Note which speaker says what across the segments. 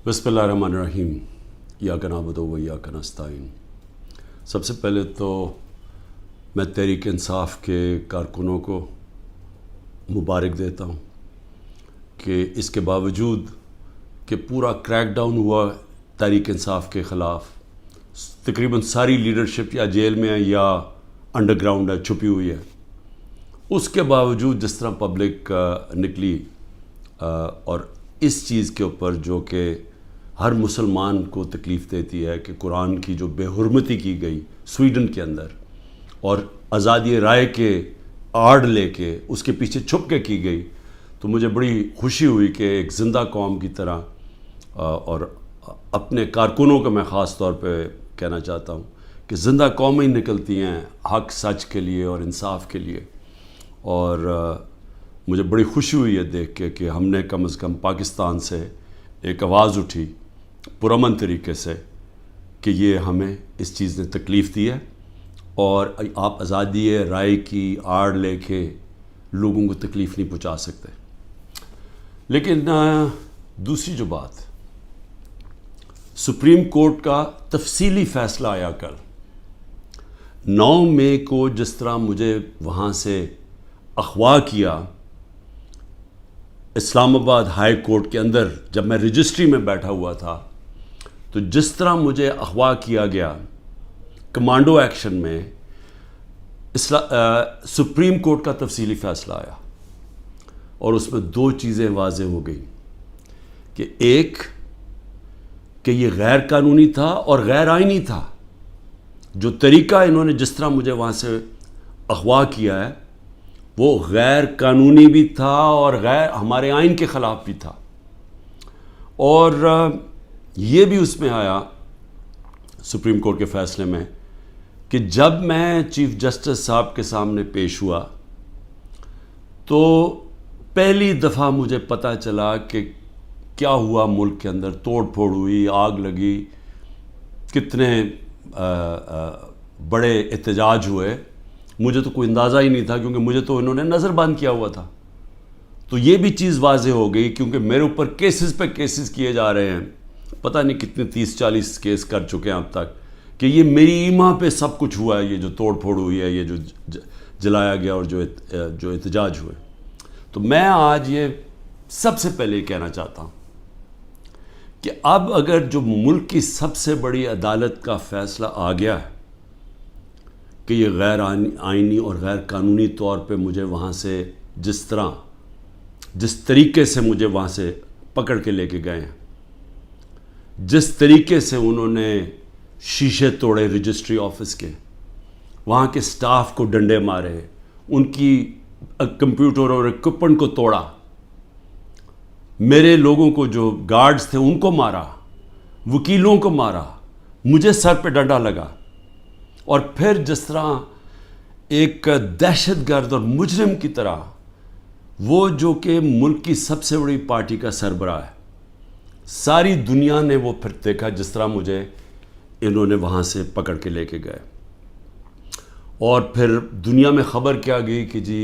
Speaker 1: بسم اللہ الرحمن الرحیم ایاک نعبد و ایاک نستعین۔ سب سے پہلے تو میں تحریک انصاف کے کارکنوں کو مبارک دیتا ہوں کہ اس کے باوجود کہ پورا کریک ڈاؤن ہوا تحریک انصاف کے خلاف، تقریباً ساری لیڈرشپ یا جیل میں ہے یا انڈر گراؤنڈ ہے، چھپی ہوئی ہے، اس کے باوجود جس طرح پبلک نکلی اور اس چیز کے اوپر جو کہ ہر مسلمان کو تکلیف دیتی ہے کہ قرآن کی جو بے حرمتی کی گئی سویڈن کے اندر اور آزادی رائے کے آڑ لے کے اس کے پیچھے چھپ کے کی گئی، تو مجھے بڑی خوشی ہوئی کہ ایک زندہ قوم کی طرح اور اپنے کارکنوں کو میں خاص طور پہ کہنا چاہتا ہوں کہ زندہ قومیں نکلتی ہیں حق سچ کے لیے اور انصاف کے لیے، اور مجھے بڑی خوشی ہوئی ہے دیکھ کے کہ ہم نے کم از کم پاکستان سے ایک آواز اٹھی پرامن طریقے سے کہ یہ ہمیں اس چیز نے تکلیف دی ہے اور آپ آزادی رائے کی آڑ لے کے لوگوں کو تکلیف نہیں پہنچا سکتے۔ لیکن دوسری جو بات، سپریم کورٹ کا تفصیلی فیصلہ آیا کل 9 مئی کو، جس طرح مجھے وہاں سے اغوا کیا اسلام آباد ہائی کورٹ کے اندر، جب میں رجسٹری میں بیٹھا ہوا تھا، تو جس طرح مجھے اغوا کیا گیا کمانڈو ایکشن میں، سپریم کورٹ کا تفصیلی فیصلہ آیا اور اس میں 2 چیزیں واضح ہو گئیں کہ ایک کہ یہ غیر قانونی تھا اور غیر آئینی تھا، جو طریقہ انہوں نے جس طرح مجھے وہاں سے اغوا کیا ہے وہ غیر قانونی بھی تھا اور غیر ہمارے آئین کے خلاف بھی تھا، اور یہ بھی اس میں آیا سپریم کورٹ کے فیصلے میں کہ جب میں چیف جسٹس صاحب کے سامنے پیش ہوا تو پہلی دفعہ مجھے پتہ چلا کہ کیا ہوا، ملک کے اندر توڑ پھوڑ ہوئی، آگ لگی، کتنے بڑے احتجاج ہوئے، مجھے تو کوئی اندازہ ہی نہیں تھا کیونکہ مجھے تو انہوں نے نظر بند کیا ہوا تھا۔ تو یہ بھی چیز واضح ہو گئی کیونکہ میرے اوپر کیسز پہ کیسز کیے جا رہے ہیں، پتہ نہیں کتنے 30-40 کیس کر چکے ہیں اب تک، کہ یہ میری ایما پہ سب کچھ ہوا ہے، یہ جو توڑ پھوڑ ہوئی ہے، یہ جو جلایا گیا اور جو احتجاج ہوئے۔ تو میں آج یہ سب سے پہلے کہنا چاہتا ہوں کہ اب اگر جو ملک کی سب سے بڑی عدالت کا فیصلہ آ گیا ہے کہ یہ غیر آئینی اور غیر قانونی طور پہ مجھے وہاں سے جس طریقے سے مجھے وہاں سے پکڑ کے لے کے گئے ہیں، جس طریقے سے انہوں نے شیشے توڑے رجسٹری آفس کے، وہاں کے سٹاف کو ڈنڈے مارے، ان کی کمپیوٹر اور اکوپمنٹ کو توڑا، میرے لوگوں کو جو گارڈز تھے ان کو مارا، وکیلوں کو مارا، مجھے سر پہ ڈنڈا لگا، اور پھر جس طرح ایک دہشت گرد اور مجرم کی طرح وہ جو کہ ملک کی سب سے بڑی پارٹی کا سربراہ ہے، ساری دنیا نے وہ پھر دیکھا جس طرح مجھے انہوں نے وہاں سے پکڑ کے لے کے گئے، اور پھر دنیا میں خبر کیا گئی کہ جی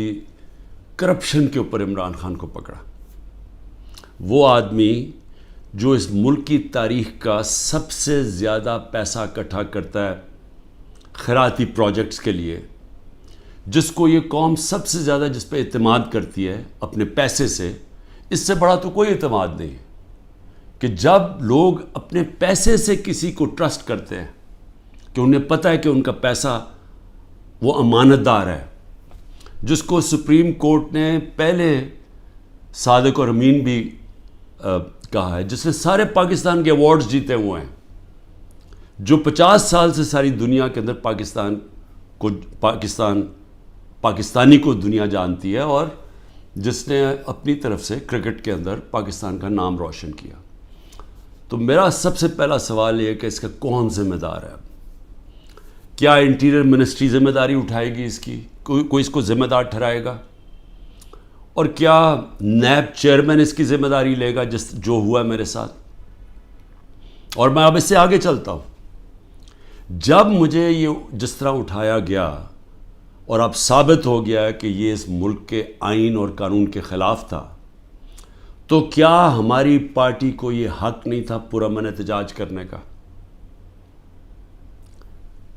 Speaker 1: کرپشن کے اوپر عمران خان کو پکڑا، وہ آدمی جو اس ملک کی تاریخ کا سب سے زیادہ پیسہ اکٹھا کرتا ہے خیراتی پروجیکٹس کے لیے، جس کو یہ قوم سب سے زیادہ جس پہ اعتماد کرتی ہے اپنے پیسے سے، اس سے بڑا تو کوئی اعتماد نہیں ہے کہ جب لوگ اپنے پیسے سے کسی کو ٹرسٹ کرتے ہیں کہ انہیں پتہ ہے کہ ان کا پیسہ وہ امانت دار ہے، جس کو سپریم کورٹ نے پہلے صادق اور امین بھی کہا ہے، جس نے سارے پاکستان کے ایوارڈز جیتے ہوئے ہیں، جو 50 سال سے ساری دنیا کے اندر پاکستانی کو دنیا جانتی ہے، اور جس نے اپنی طرف سے کرکٹ کے اندر پاکستان کا نام روشن کیا۔ تو میرا سب سے پہلا سوال یہ ہے کہ اس کا کون ذمہ دار ہے؟ کیا انٹیریئر منسٹری ذمہ داری اٹھائے گی اس کی؟ کوئی اس کو ذمہ دار ٹھہرائے گا؟ اور کیا نیب چیئرمین اس کی ذمہ داری لے گا جو ہوا میرے ساتھ؟ اور میں اب اس سے آگے چلتا ہوں، جب مجھے یہ جس طرح اٹھایا گیا اور اب ثابت ہو گیا کہ یہ اس ملک کے آئین اور قانون کے خلاف تھا، تو کیا ہماری پارٹی کو یہ حق نہیں تھا پرامن احتجاج کرنے کا؟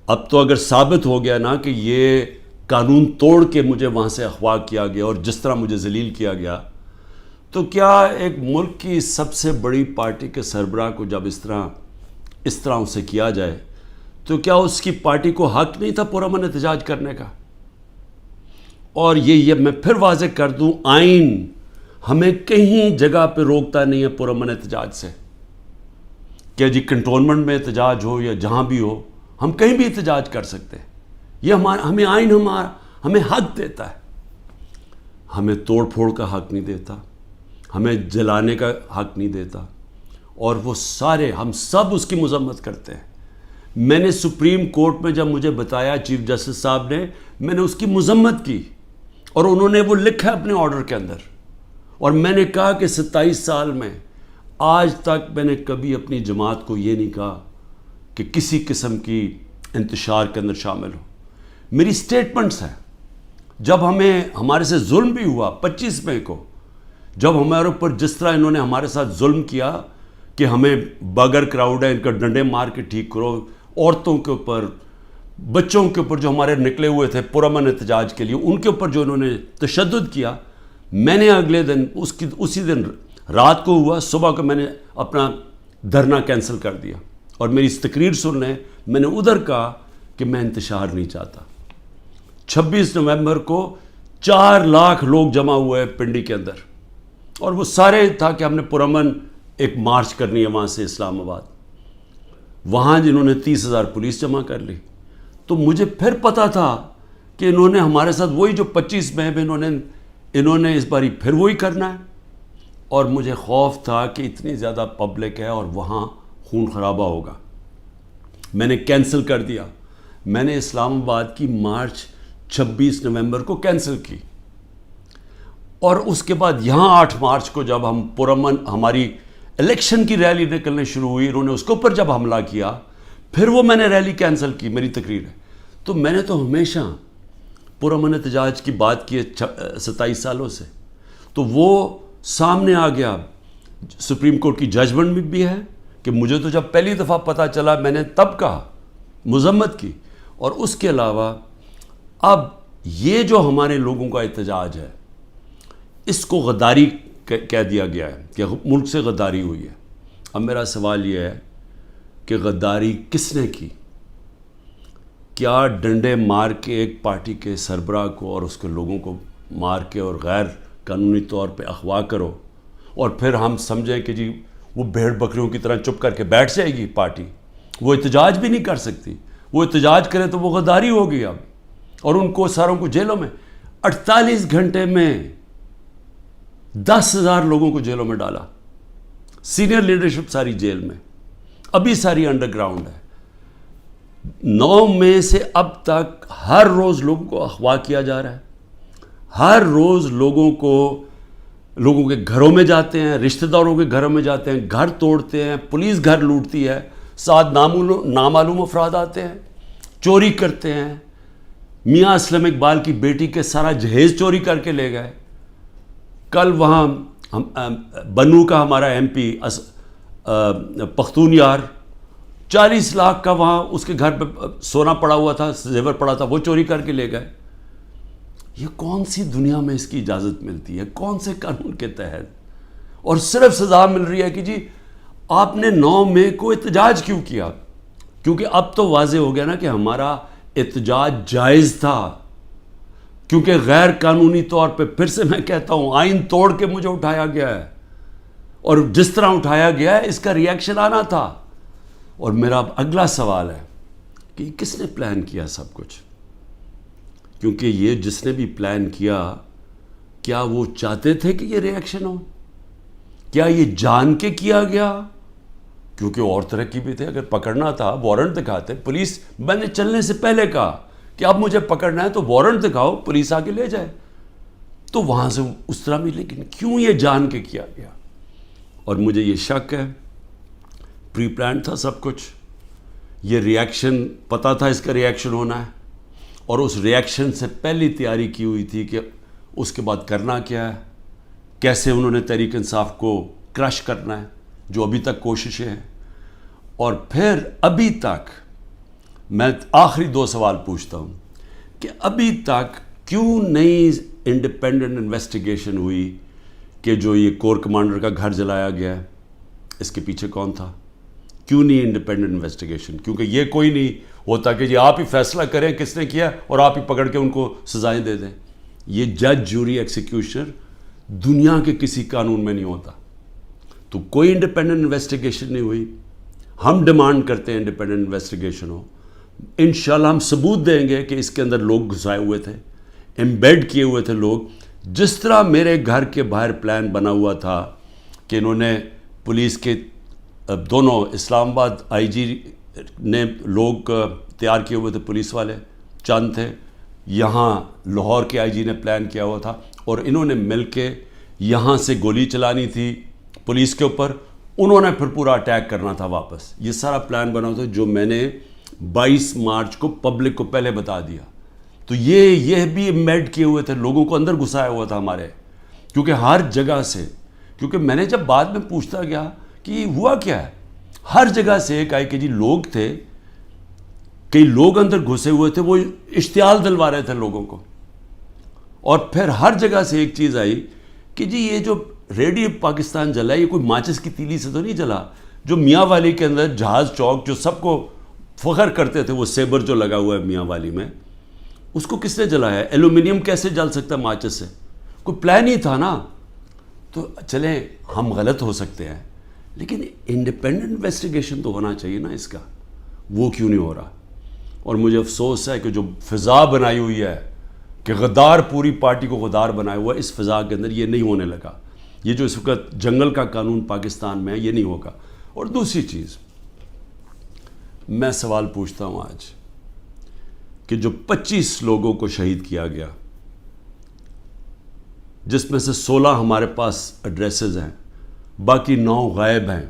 Speaker 1: اب تو اگر ثابت ہو گیا نا کہ یہ قانون توڑ کے مجھے وہاں سے اغوا کیا گیا اور جس طرح مجھے ذلیل کیا گیا، تو کیا ایک ملک کی سب سے بڑی پارٹی کے سربراہ کو جب اس طرح اسے کیا جائے تو کیا اس کی پارٹی کو حق نہیں تھا پرامن احتجاج کرنے کا؟ اور یہ میں پھر واضح کر دوں، آئین ہمیں کہیں جگہ پہ روکتا نہیں ہے پرامن احتجاج سے، کہ جی کنٹونمنٹ میں احتجاج ہو یا جہاں بھی ہو، ہم کہیں بھی احتجاج کر سکتے ہیں۔ یہ ہمیں آئین ہمیں حق دیتا ہے، ہمیں توڑ پھوڑ کا حق نہیں دیتا، ہمیں جلانے کا حق نہیں دیتا، اور وہ سارے ہم سب اس کی مذمت کرتے ہیں۔ میں نے سپریم کورٹ میں جب مجھے بتایا چیف جسٹس صاحب نے، میں نے اس کی مذمت کی، اور انہوں نے وہ لکھا اپنے آرڈر کے اندر، اور میں نے کہا کہ 27 سال میں آج تک میں نے کبھی اپنی جماعت کو یہ نہیں کہا کہ کسی قسم کی انتشار کے اندر شامل ہو۔ میری سٹیٹمنٹس ہیں، جب ہمارے سے ظلم بھی ہوا 25 مئی کو، جب ہمارے اوپر جس طرح انہوں نے ہمارے ساتھ ظلم کیا کہ ہمیں بغیر کراؤڈ ہے ان کا ڈنڈے مار کے ٹھیک کرو، عورتوں کے اوپر، بچوں کے اوپر جو ہمارے نکلے ہوئے تھے پرامن احتجاج کے لیے، ان کے اوپر جو انہوں نے تشدد کیا، میں نے اگلے دن اسی دن رات کو ہوا، صبح کو میں نے اپنا دھرنا کینسل کر دیا، اور میری تقریر سن لیں، میں نے ادھر کہا کہ میں انتشار نہیں چاہتا۔ 26 نومبر کو 4 لاکھ لوگ جمع ہوئے پنڈی کے اندر، اور وہ سارے تھا کہ ہم نے پرامن ایک مارچ کرنی ہے وہاں سے اسلام آباد، وہاں جنہوں نے 30,000 پولیس جمع کر لی۔ تو مجھے پھر پتا تھا کہ انہوں نے ہمارے ساتھ وہی جو 25 مئی میں انہوں نے اس باری پھر وہی کرنا ہے، اور مجھے خوف تھا کہ اتنی زیادہ پبلک ہے اور وہاں خون خرابہ ہوگا۔ میں نے کینسل کر دیا، میں نے اسلام آباد کی مارچ 26 نومبر کو کینسل کی، اور اس کے بعد یہاں 8 مارچ کو جب ہم پرامن ہماری الیکشن کی ریلی نکلنے شروع ہوئی، انہوں نے اس کے اوپر جب حملہ کیا، پھر وہ میں نے ریلی کینسل کی، میری تقریر ہے۔ تو میں نے تو ہمیشہ پرامن احتجاج کی بات کی ہے 27 سالوں سے، تو وہ سامنے آ گیا، سپریم کورٹ کی ججمنٹ بھی ہے کہ مجھے تو جب پہلی دفعہ پتہ چلا میں نے تب کہا، مذمت کی، اور اس کے علاوہ اب یہ جو ہمارے لوگوں کا احتجاج ہے اس کو غداری کہہ دیا گیا ہے کہ ملک سے غداری ہوئی ہے۔ اب میرا سوال یہ ہے کہ غداری کس نے کی؟ کیا ڈنڈے مار کے ایک پارٹی کے سربراہ کو اور اس کے لوگوں کو مار کے اور غیر قانونی طور پہ اغوا کرو، اور پھر ہم سمجھیں کہ جی وہ بھیڑ بکریوں کی طرح چپ کر کے بیٹھ جائے گی پارٹی، وہ احتجاج بھی نہیں کر سکتی، وہ احتجاج کرے تو وہ غداری ہوگی اب، اور ان کو ساروں کو جیلوں میں 48 گھنٹے میں 10,000 لوگوں کو جیلوں میں ڈالا، سینئر لیڈرشپ ساری جیل میں، ابھی ساری انڈر گراؤنڈ ہے۔ 9 مئی سے اب تک ہر روز لوگوں کو اغوا کیا جا رہا ہے، ہر روز لوگوں کے گھروں میں جاتے ہیں، رشتہ داروں کے گھروں میں جاتے ہیں، گھر توڑتے ہیں، پولیس گھر لوٹتی ہے، ساتھ نامعلوم افراد آتے ہیں، چوری کرتے ہیں۔ میاں اسلم اقبال کی بیٹی کے سارا جہیز چوری کر کے لے گئے۔ کل وہاں بنو کا ہمارا ایم پی پختون یار 40 لاکھ کا وہاں اس کے گھر پہ سونا پڑا ہوا تھا، زیور پڑا تھا، وہ چوری کر کے لے گئے۔ یہ کون سی دنیا میں اس کی اجازت ملتی ہے؟ کون سے قانون کے تحت؟ اور صرف سزا مل رہی ہے کہ جی آپ نے 9 مئی کو احتجاج کیوں کیا؟ کیونکہ اب تو واضح ہو گیا نا کہ ہمارا احتجاج جائز تھا، کیونکہ غیر قانونی طور پہ، پھر سے میں کہتا ہوں، آئین توڑ کے مجھے اٹھایا گیا ہے، اور جس طرح اٹھایا گیا ہے اس کا ریئیکشن آنا تھا۔ اور میرا اب اگلا سوال ہے کہ کس نے پلان کیا سب کچھ؟ کیونکہ یہ جس نے بھی پلان کیا، کیا وہ چاہتے تھے کہ یہ ریئیکشن ہو؟ کیا یہ جان کے کیا گیا؟ کیونکہ اور طرح کی بھی تھے، اگر پکڑنا تھا وارنٹ دکھاتے پولیس، میں نے چلنے سے پہلے کہا کہ اب مجھے پکڑنا ہے تو وارنٹ دکھاؤ، پولیس آ کے لے جائے، تو وہاں سے اس طرح بھی، لیکن کیوں یہ جان کے کیا گیا؟ اور مجھے یہ شک ہے پری پلان تھا سب کچھ، یہ ریئیکشن پتہ تھا اس کا ریئیکشن ہونا ہے، اور اس ریئیکشن سے پہلی تیاری کی ہوئی تھی کہ اس کے بعد کرنا کیا ہے، کیسے انہوں نے تحریک انصاف کو کرش کرنا ہے، جو ابھی تک کوششیں ہیں. اور پھر ابھی تک میں آخری 2 سوال پوچھتا ہوں کہ ابھی تک کیوں نہیں انڈیپینڈنٹ انویسٹیگیشن ہوئی کہ جو یہ کور کمانڈر کا گھر جلایا گیا ہے اس کے پیچھے کون تھا؟ کیوں نہیں انڈیپینڈنٹ انویسٹیگیشن؟ کیونکہ یہ کوئی نہیں ہوتا کہ جی آپ ہی فیصلہ کریں کس نے کیا اور آپ ہی پکڑ کے ان کو سزائیں دے دیں. یہ جج، جوری، ایکسیکیوشنر دنیا کے کسی قانون میں نہیں ہوتا. تو کوئی انڈیپینڈنٹ انویسٹیگیشن نہیں ہوئی. ہم ڈیمانڈ کرتے ہیں انڈیپینڈنٹ انویسٹیگیشن ہو. انشاءاللہ ہم ثبوت دیں گے کہ اس کے اندر لوگ گھسائے ہوئے تھے، ایمبیڈ کیے ہوئے تھے لوگ. جس طرح میرے گھر کے باہر پلان بنا ہوا تھا کہ انہوں نے پولیس کے دونوں اسلام آباد آئی جی نے لوگ تیار کیے ہوئے تھے، پولیس والے چند تھے، یہاں لاہور کے آئی جی نے پلان کیا ہوا تھا، اور انہوں نے مل کے یہاں سے گولی چلانی تھی پولیس کے اوپر، انہوں نے پھر پورا اٹیک کرنا تھا واپس. یہ سارا پلان بنا ہوا تھا جو میں نے 22 مارچ کو پبلک کو پہلے بتا دیا. تو یہ بھی ایمبیڈ کیے ہوئے تھے، لوگوں کو اندر گھسایا ہوا تھا ہمارے، کیونکہ ہر جگہ سے، کیونکہ میں نے جب بعد میں پوچھتا گیا کہ یہ ہوا کیا ہے، ہر جگہ سے ایک آئی کہ جی لوگ تھے، کئی لوگ اندر گھسے ہوئے تھے، وہ اشتعال دلوا رہے تھے لوگوں کو. اور پھر ہر جگہ سے ایک چیز آئی کہ جی یہ جو ریڈیو پاکستان جلا ہے یہ کوئی ماچس کی تیلی سے تو نہیں جلا. جو میاں والی کے اندر جہاز چوک جو سب کو فخر کرتے تھے، وہ سیبر جو لگا ہوا ہے میاں والی میں، اس کو کس نے جلایا ہے؟ ایلومینیم کیسے جل سکتا ہے ماچس سے؟ کوئی پلان ہی تھا نا. تو چلیں ہم غلط ہو سکتے ہیں، لیکن انڈیپینڈنٹ انویسٹیگیشن تو ہونا چاہیے نا اس کا. وہ کیوں نہیں ہو رہا؟ اور مجھے افسوس ہے کہ جو فضا بنائی ہوئی ہے کہ غدار پوری پارٹی کو غدار بنایا ہوا ہے، اس فضا کے اندر یہ نہیں ہونے لگا. یہ جو اس وقت جنگل کا قانون پاکستان میں ہے یہ نہیں ہوگا. اور دوسری چیز میں سوال پوچھتا ہوں آج کہ جو 25 لوگوں کو شہید کیا گیا، جس میں سے 16 ہمارے پاس ایڈریسز ہیں، باقی 9 غائب ہیں،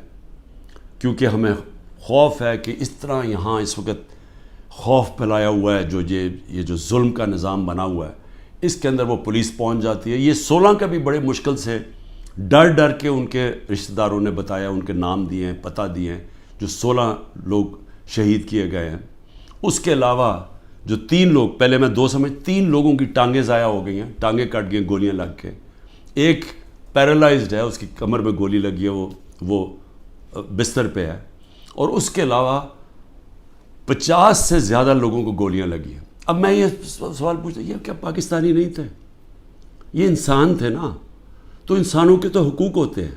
Speaker 1: کیونکہ ہمیں خوف ہے کہ اس طرح یہاں اس وقت خوف پھیلایا ہوا ہے، جو یہ جو ظلم کا نظام بنا ہوا ہے اس کے اندر وہ پولیس پہنچ جاتی ہے. یہ 16 کا بھی بڑے مشکل سے ڈر کے ان کے رشتہ داروں نے بتایا، ان کے نام دیے ہیں، پتہ دیے ہیں، جو 16 لوگ شہید کیے گئے ہیں. اس کے علاوہ جو 3 لوگ، پہلے میں 2 سمجھ، 3 لوگوں کی ٹانگیں ضائع ہو گئی ہیں، ٹانگیں کٹ گئی گولیاں لگ کے. ایک پیرالائزڈ ہے، اس کی کمر میں گولی لگی ہے، وہ بستر پہ ہے. اور اس کے علاوہ 50 سے زیادہ لوگوں کو گولیاں لگی ہیں. اب میں یہ سوال پوچھتا ہوں، یہ کیا پاکستانی نہیں تھے؟ یہ انسان تھے نا. تو انسانوں کے تو حقوق ہوتے ہیں.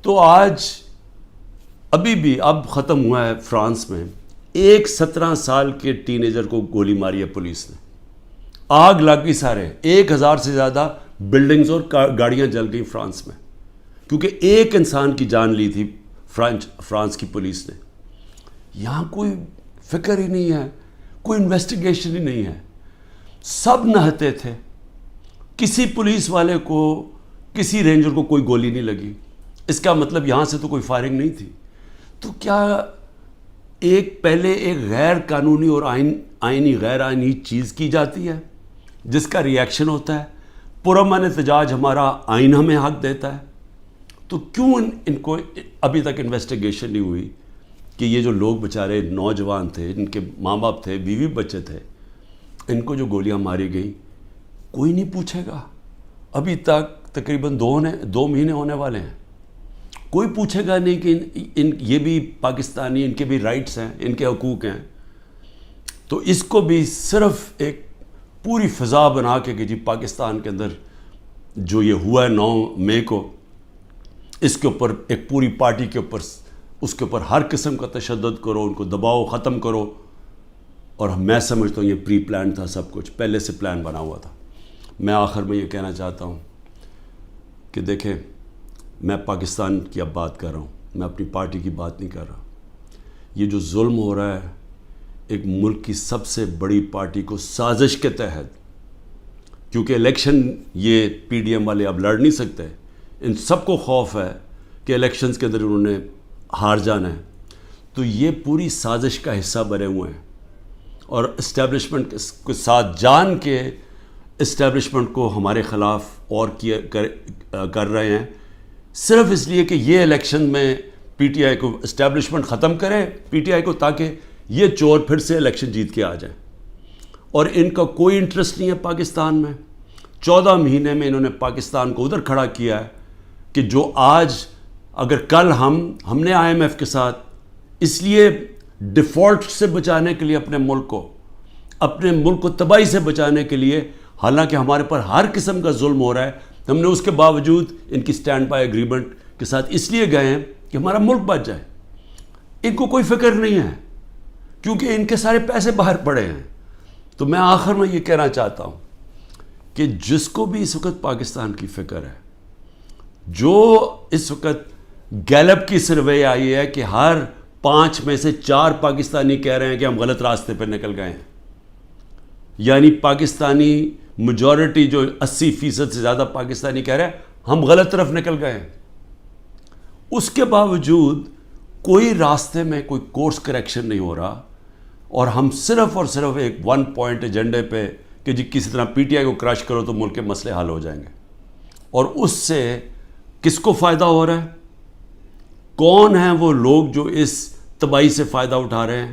Speaker 1: تو آج ابھی بھی اب ختم ہوا ہے فرانس میں، ایک 17 سال کے ٹین ایجر کو گولی ماری ہے پولیس نے، آگ لگ گئی، سارے 1000 سے زیادہ بلڈنگز اور گاڑیاں جل گئی فرانس میں، کیونکہ ایک انسان کی جان لی تھی فرانس کی پولیس نے. یہاں کوئی فکر ہی نہیں ہے، کوئی انویسٹیگیشن ہی نہیں ہے. سب نہتے تھے، کسی پولیس والے کو، کسی رینجر کو کوئی گولی نہیں لگی. اس کا مطلب یہاں سے تو کوئی فائرنگ نہیں تھی. تو کیا پہلے ایک غیر قانونی اور آئینی غیر آئینی چیز کی جاتی ہے جس کا ریئیکشن ہوتا ہے؟ پرامن احتجاج ہمارا آئین ہمیں حق دیتا ہے. تو کیوں ان کو ابھی تک انویسٹیگیشن نہیں ہوئی کہ یہ جو لوگ بیچارے نوجوان تھے، ان کے ماں باپ تھے، بیوی بچے تھے، ان کو جو گولیاں ماری گئیں کوئی نہیں پوچھے گا. ابھی تک تقریباً 2 مہینے ہونے والے ہیں، کوئی پوچھے گا نہیں کہ یہ بھی پاکستانی، ان کے بھی رائٹس ہیں، ان کے حقوق ہیں. تو اس کو بھی صرف ایک پوری فضا بنا کے کہ جی پاکستان کے اندر جو یہ ہوا ہے 9 مئی کو، اس کے اوپر ایک پوری پارٹی کے اوپر، اس کے اوپر ہر قسم کا تشدد کرو، ان کو دباؤ، ختم کرو. اور میں سمجھتا ہوں یہ پری پلان تھا، سب کچھ پہلے سے پلان بنا ہوا تھا. میں آخر میں یہ کہنا چاہتا ہوں کہ دیکھیں، میں پاکستان کی اب بات کر رہا ہوں، میں اپنی پارٹی کی بات نہیں کر رہا. یہ جو ظلم ہو رہا ہے ایک ملک کی سب سے بڑی پارٹی کو سازش کے تحت، کیونکہ الیکشن یہ پی ڈی ایم والے اب لڑ نہیں سکتے، ان سب کو خوف ہے کہ الیکشنز کے اندر انہوں نے ہار جانا ہے. تو یہ پوری سازش کا حصہ بنے ہوئے ہیں اور اسٹیبلشمنٹ کے ساتھ جان کے اسٹیبلشمنٹ کو ہمارے خلاف اور کر رہے ہیں، صرف اس لیے کہ یہ الیکشن میں پی ٹی آئی کو اسٹیبلشمنٹ ختم کرے پی ٹی آئی کو، تاکہ یہ چور پھر سے الیکشن جیت کے آ جائیں. اور ان کا کوئی انٹرسٹ نہیں ہے پاکستان میں. 14 مہینے میں انہوں نے پاکستان کو ادھر کھڑا کیا ہے کہ جو آج اگر کل ہم نے آئی ایم ایف کے ساتھ اس لیے ڈیفالٹ سے بچانے کے لیے اپنے ملک کو تباہی سے بچانے کے لیے، حالانکہ ہمارے پر ہر قسم کا ظلم ہو رہا ہے، ہم نے اس کے باوجود ان کی سٹینڈ بائی ایگریمنٹ کے ساتھ اس لیے گئے ہیں کہ ہمارا ملک بچ جائے. ان کو کوئی فکر نہیں ہے کیونکہ ان کے سارے پیسے باہر پڑے ہیں. تو میں آخر میں یہ کہنا چاہتا ہوں کہ جس کو بھی اس وقت پاکستان کی فکر ہے، جو اس وقت گیلپ کی سروے آئی ہے کہ ہر 5 میں سے 4 پاکستانی کہہ رہے ہیں کہ ہم غلط راستے پہ نکل گئے ہیں، یعنی پاکستانی میجورٹی جو 80% سے زیادہ پاکستانی کہہ رہے ہیں ہم غلط طرف نکل گئے ہیں، اس کے باوجود کوئی راستے میں کوئی کورس کریکشن نہیں ہو رہا، اور ہم صرف اور صرف ایک 1 پوائنٹ ایجنڈے پہ کہ جی کسی طرح پی ٹی آئی کو کرش کرو تو ملک کے مسئلے حل ہو جائیں گے. اور اس سے کس کو فائدہ ہو رہا ہے؟ کون ہیں وہ لوگ جو اس تباہی سے فائدہ اٹھا رہے ہیں؟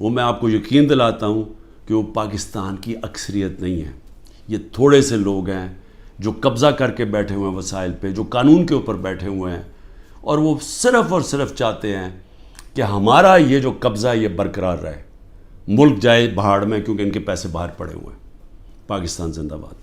Speaker 1: وہ میں آپ کو یقین دلاتا ہوں کہ وہ پاکستان کی اکثریت نہیں ہے. یہ تھوڑے سے لوگ ہیں جو قبضہ کر کے بیٹھے ہوئے ہیں وسائل پہ، جو قانون کے اوپر بیٹھے ہوئے ہیں، اور وہ صرف اور صرف چاہتے ہیں کہ ہمارا یہ جو قبضہ ہے یہ برقرار رہے، ملک جائے بہاڑ میں، کیونکہ ان کے پیسے باہر پڑے ہوئے ہیں. پاکستان زندہ باد.